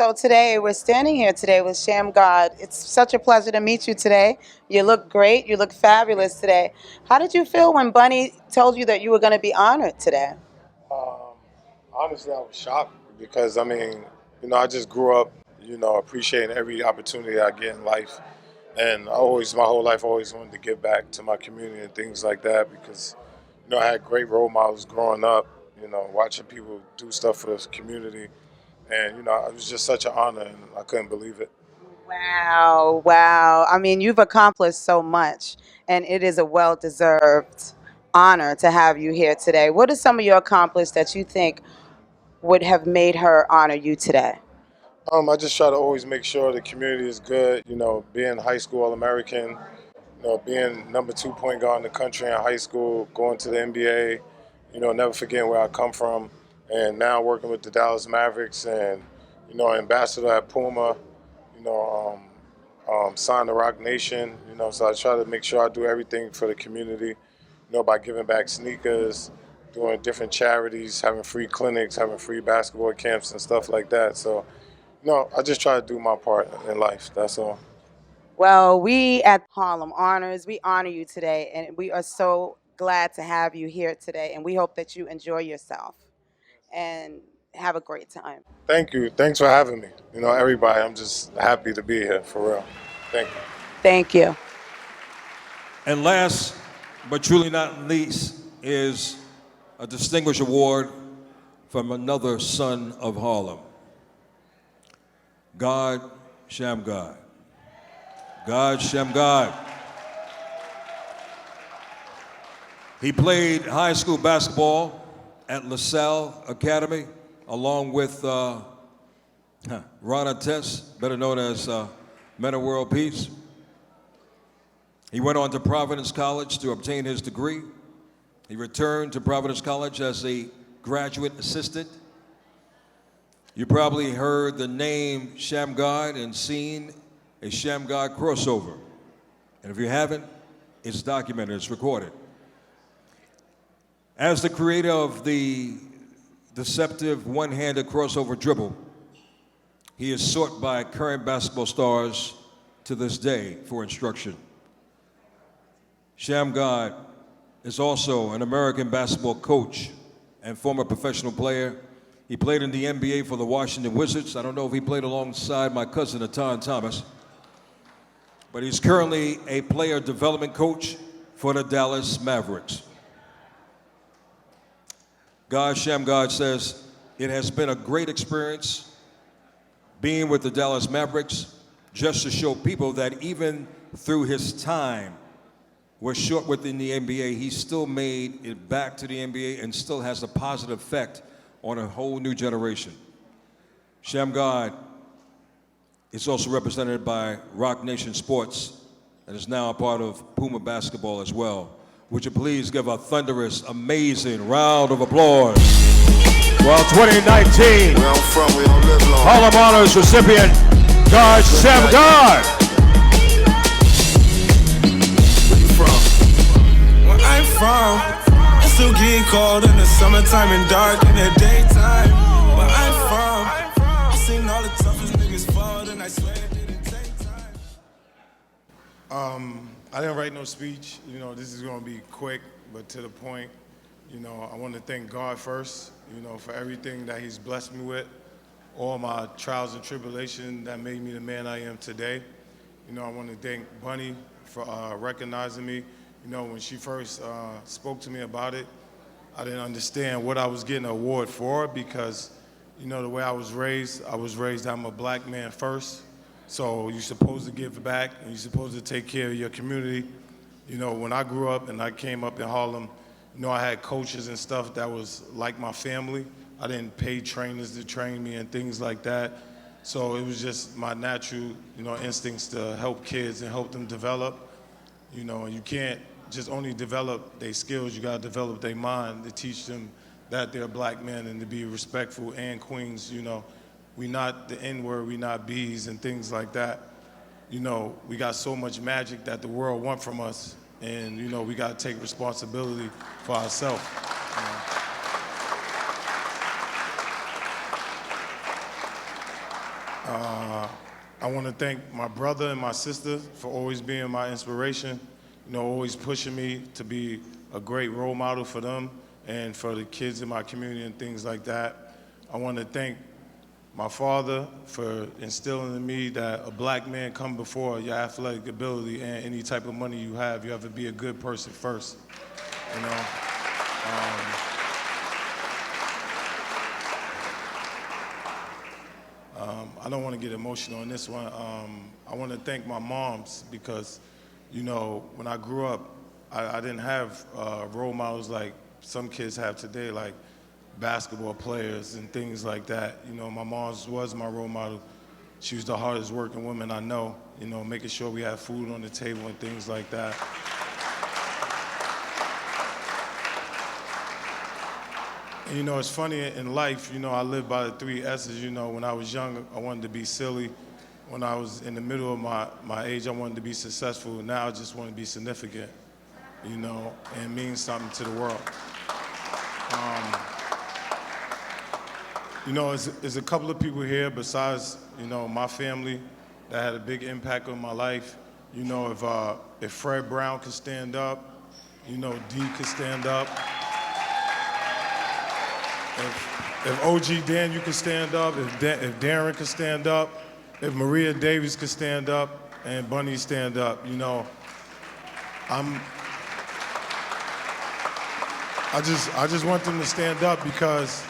So today we're standing here today with Shammgod. It's such a pleasure to meet you today. You look great. You look fabulous today. How did you feel when Bunny told you that you were going to be honored today? Um, Honestly, I was shocked because I just grew up, appreciating every opportunity I get in life, and my whole life, always wanted to give back to my community and things like that because, I had great role models growing up. Watching people do stuff for this community, and it was just such an honor, and I couldn't believe it. Wow, wow. I mean, you've accomplished so much, and it is a well deserved honor to have you here today. What are some of your accomplishments that you think would have made her honor you today? I just try to always make sure the community is good. Being high school All American, being number two point guard in the country in high school, going to the NBA, never forgetting where I come from, and now working with the Dallas Mavericks and, ambassador at Puma, you know, signed the Rock Nation, so I try to make sure I do everything for the community, by giving back sneakers, doing different charities, having free clinics, having free basketball camps and stuff like that. So, I just try to do my part in life. That's all. Well, we at Harlem Honors, we honor you today, and we are so glad to have you here today. And we hope that you enjoy yourself and have a great time. Thank you. Thanks for having me. Everybody, I'm just happy to be here, for real. Thank you. Thank you. And last but truly not least is a distinguished award from another son of Harlem, God Shammgod. God Shammgod. He played high school basketball at LaSalle Academy along with Ron Artest, better known as Men of World Peace. He went on to Providence College to obtain his degree. He returned to Providence College as a graduate assistant. You probably heard the name Shammgod and seen a Shammgod crossover. And if you haven't, it's documented, it's recorded. As the creator of the deceptive one-handed crossover dribble, he is sought by current basketball stars to this day for instruction. Shammgod is also an American basketball coach and former professional player. He played in the NBA for the Washington Wizards. I don't know if he played alongside my cousin, Atan Thomas, but he's currently a player development coach for the Dallas Mavericks. God Shammgod says, it has been a great experience being with the Dallas Mavericks, just to show people that even through his time was short within the NBA, he still made it back to the NBA and still has a positive effect on a whole new generation. Shammgod is also represented by Rock Nation Sports and is now a part of Puma basketball as well. Would you please give a thunderous, amazing round of applause? Well, 2019 Where I'm from, we don't live long. Harlem Honors recipient, God Shammgod. Where you from? Where I'm from, it still get cold in the summertime and dark in the daytime. Where I'm from, I seen all the toughest niggas fall, and I swear it didn't take time. I didn't write no speech. This is going to be quick, but to the point. I want to thank God first, for everything that he's blessed me with, all my trials and tribulation that made me the man I am today. I want to thank Bunny for recognizing me. When she first spoke to me about it, I didn't understand what I was getting an award for because, the way I was raised I'm a black man first. So you're supposed to give back and you're supposed to take care of your community. When I grew up and I came up in Harlem, I had coaches and stuff that was like my family. I didn't pay trainers to train me and things like that. So it was just my natural, instincts to help kids and help them develop. And you can't just only develop their skills, you gotta develop their mind to teach them that they're black men and to be respectful and queens, We not the N-word, we not B's and things like that. We got so much magic that the world want from us, and we got to take responsibility for ourselves. I want to thank my brother and my sister for always being my inspiration, always pushing me to be a great role model for them and for the kids in my community and things like that. I want to thank my father for instilling in me that a black man come before your athletic ability and any type of money you have. You have to be a good person first, you know. I don't want to get emotional on this one. I want to thank my moms because, when I grew up, I didn't have role models like some kids have today, like basketball players and things like that. My mom was my role model. She was the hardest working woman I know, making sure we had food on the table and things like that. And, it's funny in life, I lived by the 3 S's. When I was young, I wanted to be silly. When I was in the middle of my age, I wanted to be successful. Now I just want to be significant, and mean something to the world. There's a couple of people here besides, my family that had a big impact on my life. If Fred Brown could stand up, D could stand up. If OG Daniel could stand up, if Darren could stand up, if Maria Davis could stand up, and Bunny stand up, I just want them to stand up because,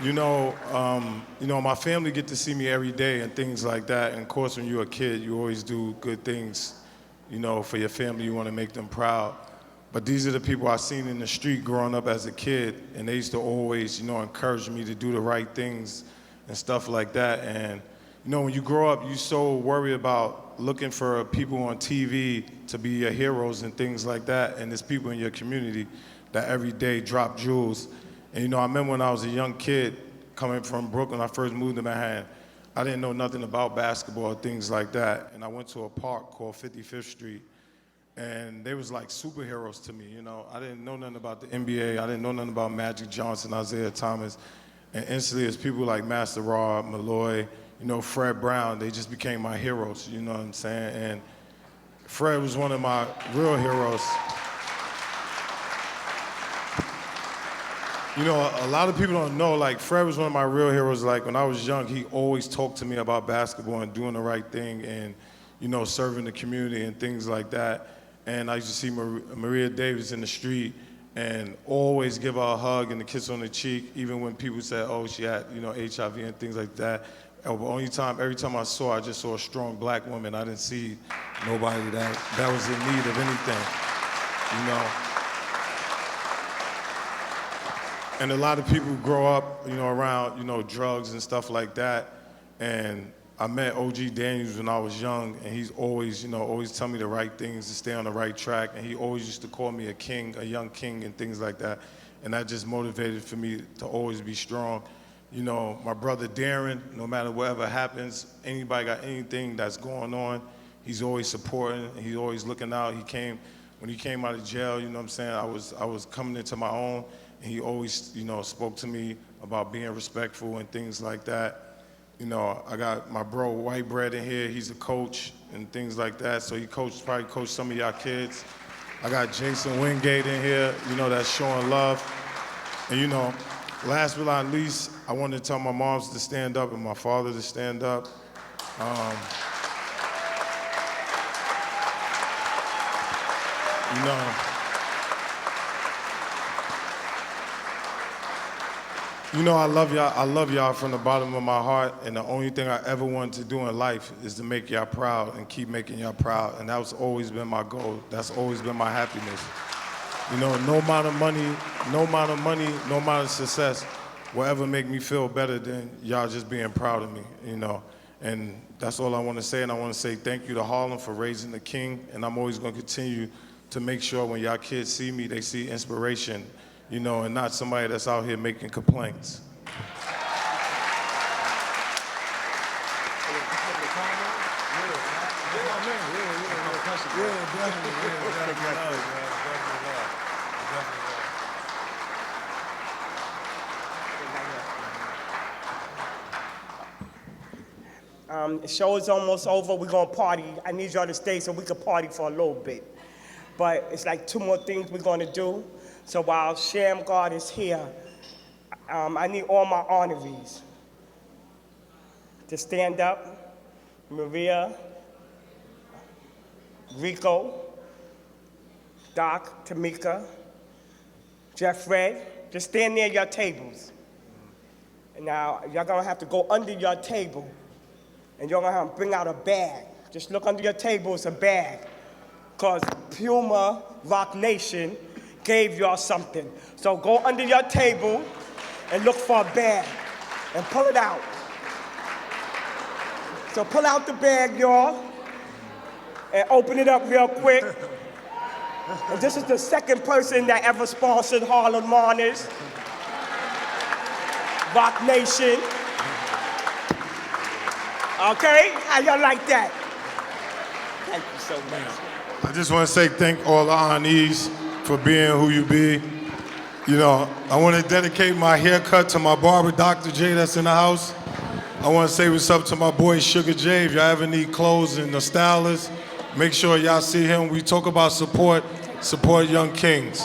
my family get to see me every day and things like that. And of course, when you're a kid, you always do good things, for your family. You want to make them proud. But these are the people I seen in the street growing up as a kid, and they used to always, encourage me to do the right things and stuff like that. And, when you grow up, you so worry about looking for people on TV to be your heroes and things like that. And there's people in your community that every day drop jewels. And, I remember when I was a young kid coming from Brooklyn, I first moved to Manhattan. I didn't know nothing about basketball or things like that. And I went to a park called 55th Street. And they was like superheroes to me, I didn't know nothing about the NBA. I didn't know nothing about Magic Johnson, Isaiah Thomas. And instantly, it's people like Master Raw, Malloy, Fred Brown, they just became my heroes, you know what I'm saying? And Fred was one of my real heroes. A lot of people don't know, like, Fred was one of my real heroes. Like, when I was young, he always talked to me about basketball and doing the right thing and, serving the community and things like that. And I used to see Maria Davis in the street and always give her a hug and a kiss on the cheek, even when people said, oh, she had, HIV and things like that. Every time I saw her, I just saw a strong black woman. I didn't see nobody that was in need of anything, And a lot of people grow up, around, drugs and stuff like that. And I met OG Daniels when I was young, and he's always, always tell me the right things to stay on the right track. And he always used to call me a king, a young king, and things like that. And that just motivated for me to always be strong. My brother Darren, no matter whatever happens, anybody got anything that's going on, he's always supporting, and he's always looking out. When he came out of jail, I was coming into my own, and he always, spoke to me about being respectful and things like that. I got my bro White Bread in here. He's a coach and things like that. So he probably coached some of y'all kids. I got Jason Wingate in here, that's showing love. And last but not least, I wanted to tell my moms to stand up and my father to stand up. I love y'all. I love y'all from the bottom of my heart. And the only thing I ever wanted to do in life is to make y'all proud and keep making y'all proud. And that's always been my goal. That's always been my happiness. No amount of money, no amount of success will ever make me feel better than y'all just being proud of me, And that's all I want to say. And I want to say thank you to Harlem for raising the king. And I'm always going to continue to make sure when y'all kids see me, they see inspiration, and not somebody that's out here making complaints. The show is almost over. We're going to party. I need y'all to stay so we can party for a little bit. But it's like 2 more things we're going to do. So while Shammgod is here, I need all my honorees to stand up. Maria, Rico, Doc, Tamika, Jeff Red, just stand near your tables. And now, y'all gonna have to go under your table, and you're gonna have to bring out a bag. Just look under your table, it's a bag. Because Puma Rock Nation gave y'all something. So go under your table and look for a bag, and pull it out. So pull out the bag, y'all, and open it up real quick. And this is the second person that ever sponsored Harlem Honors, Rock Nation. Okay, how y'all like that? Thank you so much. I just want to say thank all the honorees for being who you be. You know, I want to dedicate my haircut to my barber, Dr. J, that's in the house. I want to say what's up to my boy, Sugar J. If y'all ever need clothes and a stylist, make sure y'all see him. We talk about support young kings.